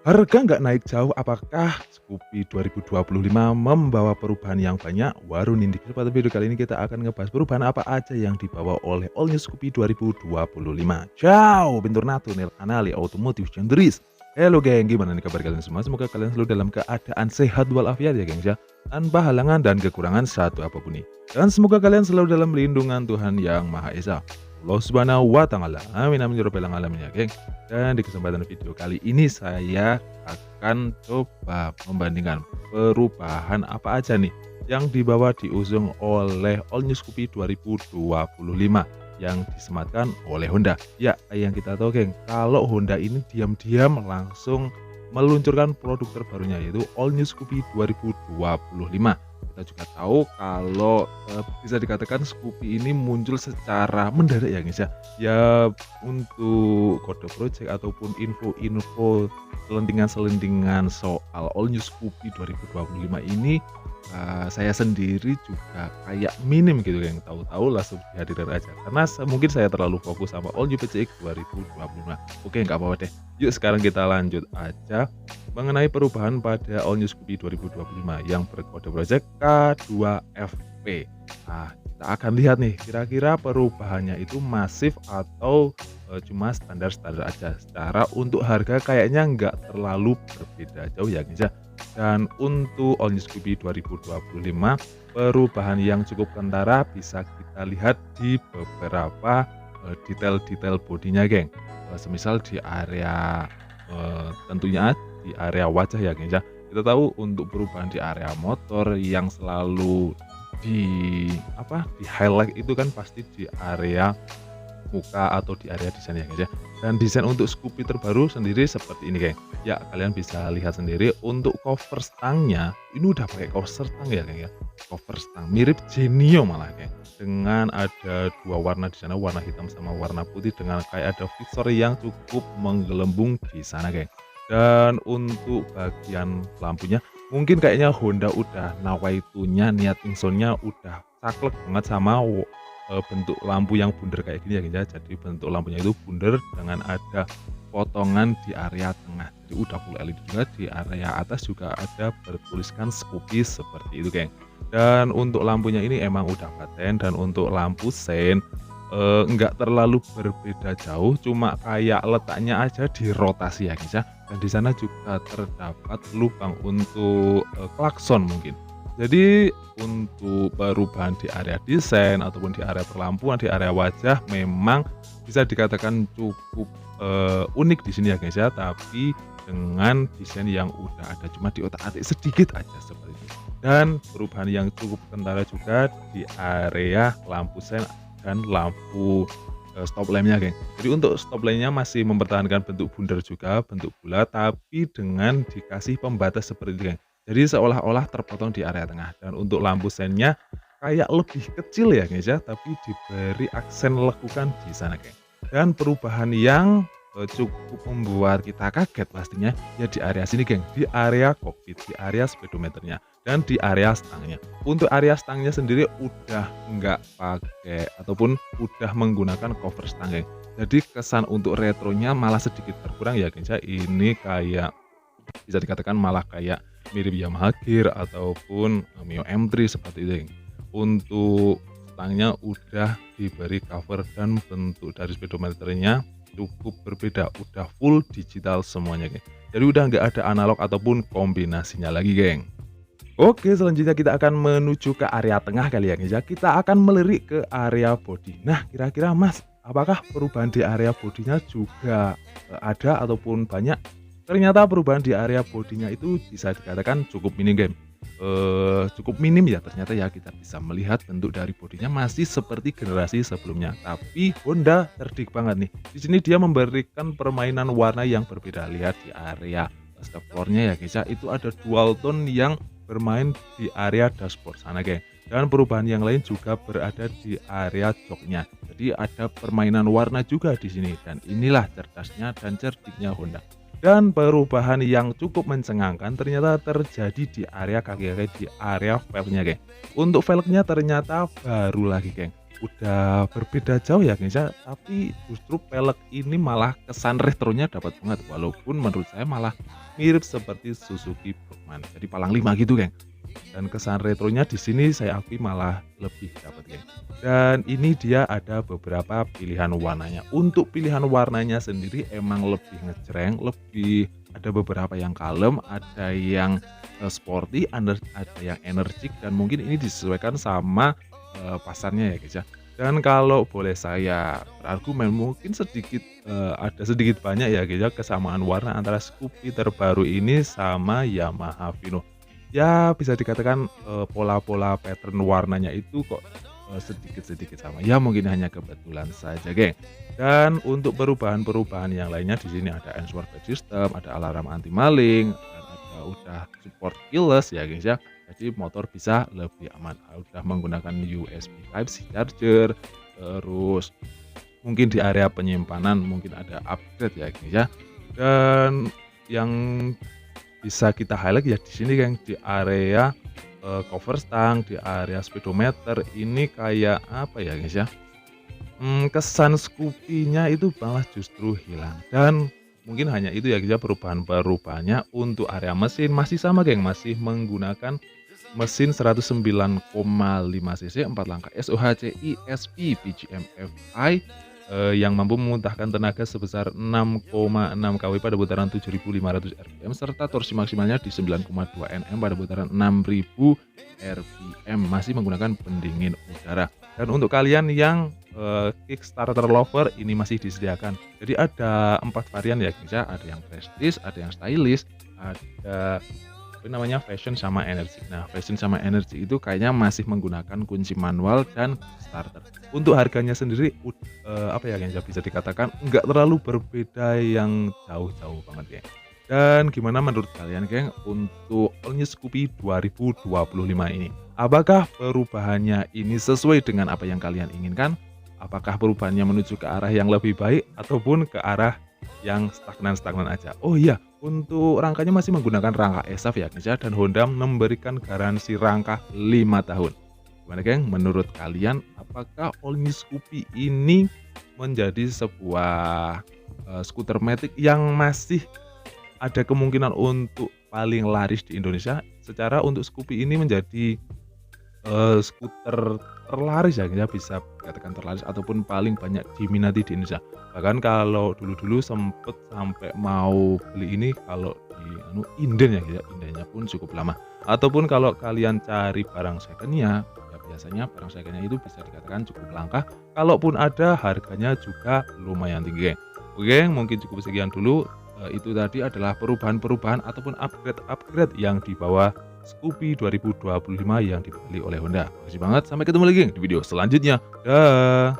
Harga nggak naik jauh, apakah Scoopy 2025 membawa perubahan yang banyak? Waru nindik. Pada video kali ini kita akan ngebahas perubahan apa aja yang dibawa oleh All New Scoopy 2025. Ciao, bentornato nel canale Automotive Gendris. Halo geng, gimana nih kabar kalian semua? Semoga kalian selalu dalam keadaan sehat walafiat ya gengs ya. Tanpa halangan dan kekurangan satu apapun nih. Dan semoga kalian selalu dalam lindungan Tuhan Yang Maha Esa. Allah Subhanahu wa Ta'ala. Amin amin ya rabbal alamin ya geng. Dan di kesempatan video kali ini saya akan coba membandingkan perubahan apa aja nih yang dibawa diusung oleh All New Scoopy 2025 yang disematkan oleh Honda. Ya, kayak yang kita tahu geng, kalau Honda ini diam-diam langsung meluncurkan produk terbarunya yaitu All New Scoopy 2025. Kita juga tahu kalau bisa dikatakan Scoopy ini muncul secara mendadak ya guys ya. Ya untuk kode project ataupun info-info selentingan-selentingan soal All New Scoopy 2025 ini saya sendiri juga kayak minim gitu yang tahu-tahu langsung dihadirkan aja karena mungkin saya terlalu fokus sama All New PCX 2025. Oke, nggak apa-apa deh. Yuk sekarang kita lanjut aja mengenai perubahan pada All New Scoopy 2025 yang berkode project K2FP. Nah, kita akan lihat nih kira-kira perubahannya itu masif atau cuma standar-standar aja. Secara untuk harga kayaknya nggak terlalu berbeda jauh ya guys ya. Dan untuk All New Scoopy 2025 perubahan yang cukup kentara bisa kita lihat di beberapa detail-detail bodinya geng. Semisal di area tentunya di area wajah ya guys ya. Kita tahu untuk perubahan di area motor yang selalu di highlight itu kan pasti di area muka atau di area desain ya guys ya. Dan desain untuk Scoopy terbaru sendiri seperti ini geng. Ya kalian bisa lihat sendiri untuk cover stangnya ini udah pakai cover stang ya geng ya. Cover stang mirip Genio malah geng. Dengan ada dua warna di sana, warna hitam sama warna putih dengan kayak ada visor yang cukup menggelembung di sana geng. Dan untuk bagian lampunya mungkin kayaknya Honda udah nawaitunya niat insonnya udah saklek banget sama bentuk lampu yang bundar kayak gini ya guys ya. Jadi bentuk lampunya itu bundar dengan ada potongan di area tengah. Jadi udah full LED juga, di area atas juga ada bertuliskan Scoopy seperti itu geng. Dan untuk lampunya ini emang udah paten dan untuk lampu sein nggak terlalu berbeda jauh, cuma kayak letaknya aja di rotasi ya guys ya. Dan di sana juga terdapat lubang untuk klakson mungkin. Jadi untuk perubahan di area desain ataupun di area perlampuan, di area wajah memang bisa dikatakan cukup unik di sini ya guys ya. Tapi dengan desain yang udah ada cuma di otak-atik sedikit aja seperti itu. Dan perubahan yang cukup kentara juga di area lampu sen dan lampu stop lampnya geng. Jadi untuk stop lampnya masih mempertahankan bentuk bundar juga, bentuk bulat, tapi dengan dikasih pembatas seperti itu geng. Jadi seolah-olah terpotong di area tengah. Dan untuk lampu sennya kayak lebih kecil ya guys ya, tapi diberi aksen lekukan di sana geng. Dan perubahan yang cukup membuat kita kaget pastinya ya di area sini geng, di area kokpit, di area speedometernya dan di area stangnya. Untuk area stangnya sendiri udah nggak pakai ataupun udah menggunakan cover stang geng. Jadi kesan untuk retronya malah sedikit berkurang ya guys ya. Ini kayak bisa dikatakan malah kayak mirip Yamaha Gear ataupun Mio M3 seperti itu geng. Untuk stangnya udah diberi cover dan bentuk dari speedometernya cukup berbeda, udah full digital semuanya geng. Jadi udah nggak ada analog ataupun kombinasinya lagi geng. Oke, selanjutnya kita akan menuju ke area tengah kali ya guys ya. Kita akan melirik ke area bodi. Nah, kira-kira Mas, apakah perubahan di area bodinya juga ada ataupun banyak? Ternyata perubahan di area bodinya itu bisa dikatakan cukup minim game. Cukup minim ya ternyata ya, kita bisa melihat bentuk dari bodinya masih seperti generasi sebelumnya. Tapi Honda cerdik banget nih. Di sini dia memberikan permainan warna yang berbeda. Lihat di area step floor-nya ya guys ya, itu ada dual tone yang bermain di area dashboard sana geng. Dan perubahan yang lain juga berada di area joknya. Jadi ada permainan warna juga di sini dan inilah cerdasnya dan cerdiknya Honda. Dan perubahan yang cukup mencengangkan ternyata terjadi di area kaki-kaki, di area velgnya geng. Untuk velgnya ternyata baru lagi geng. Udah berbeda jauh ya guys ya, tapi justru velg ini malah kesan retronya dapat banget. Walaupun menurut saya malah mirip seperti Suzuki Brookman. Jadi palang 5 gitu, geng. Dan kesan retronya di sini saya akui malah lebih dapat, geng. Dan ini dia ada beberapa pilihan warnanya. Untuk pilihan warnanya sendiri emang lebih ngejreng, lebih ada beberapa yang kalem, ada yang sporty, ada yang energik, dan mungkin ini disesuaikan sama pasarnya ya guys ya. Dan kalau boleh saya berargumen mungkin sedikit ada sedikit banyak ya guys ya kesamaan warna antara Scoopy terbaru ini sama Yamaha Vino. Ya bisa dikatakan pola-pola pattern warnanya itu kok sedikit-sedikit sama. Ya mungkin hanya kebetulan saja, geng. Dan untuk perubahan-perubahan yang lainnya di sini ada answer back system, ada alarm anti maling, dan ada udah support keyless ya guys ya. Jadi motor bisa lebih aman. Udah menggunakan USB Type-C charger, terus mungkin di area penyimpanan mungkin ada upgrade ya guys ya. Dan yang bisa kita highlight ya di sini Kang, di area cover stang, di area speedometer ini kayak apa ya guys ya, kesan Scoopy-nya itu malah justru hilang. Dan mungkin hanya itu ya guys ya perubahan-perubahannya. Untuk area mesin masih sama geng, masih menggunakan mesin 109,5 cc 4 langkah SOHC ESP PGM FI yang mampu memuntahkan tenaga sebesar 6,6 kW pada putaran 7.500 rpm serta torsi maksimalnya di 9,2 Nm pada putaran 6.000 rpm, masih menggunakan pendingin udara. Dan untuk kalian yang Kickstarter lover ini masih disediakan. Jadi ada 4 varian ya guys ya, ada yang prestige, ada yang stylish, ada apa namanya fashion sama energi. Nah, fashion sama energi itu kayaknya masih menggunakan kunci manual dan starter. Untuk harganya sendiri apa ya yang bisa dikatakan nggak terlalu berbeda yang jauh-jauh banget ya. Dan gimana menurut kalian geng untuk All New Scoopy 2025 ini? Apakah perubahannya ini sesuai dengan apa yang kalian inginkan? Apakah perubahannya menuju ke arah yang lebih baik ataupun ke arah yang stagnan-stagnan aja? Oh iya, untuk rangkanya masih menggunakan rangka ESAF ya guys ya, dan Honda memberikan garansi rangka 5 tahun. Gimana geng, menurut kalian apakah All New Scoopy ini menjadi sebuah skuter matic yang masih ada kemungkinan untuk paling laris di Indonesia? Secara untuk Scoopy ini menjadi skuter terlaris ya, bisa dikatakan terlaris ataupun paling banyak diminati di Indonesia. Bahkan kalau dulu-dulu sempet sampai mau beli ini kalau di inden ya, indennya pun cukup lama. Ataupun kalau kalian cari barang secondnya, ya biasanya barang secondnya itu bisa dikatakan cukup langka. Kalaupun ada harganya juga lumayan tinggi. Oke, mungkin cukup sekian dulu. Itu tadi adalah perubahan-perubahan ataupun upgrade yang dibawa Scoopy 2025 yang dibeli oleh Honda. Makasih banget, sampai ketemu lagi di video selanjutnya. Dah.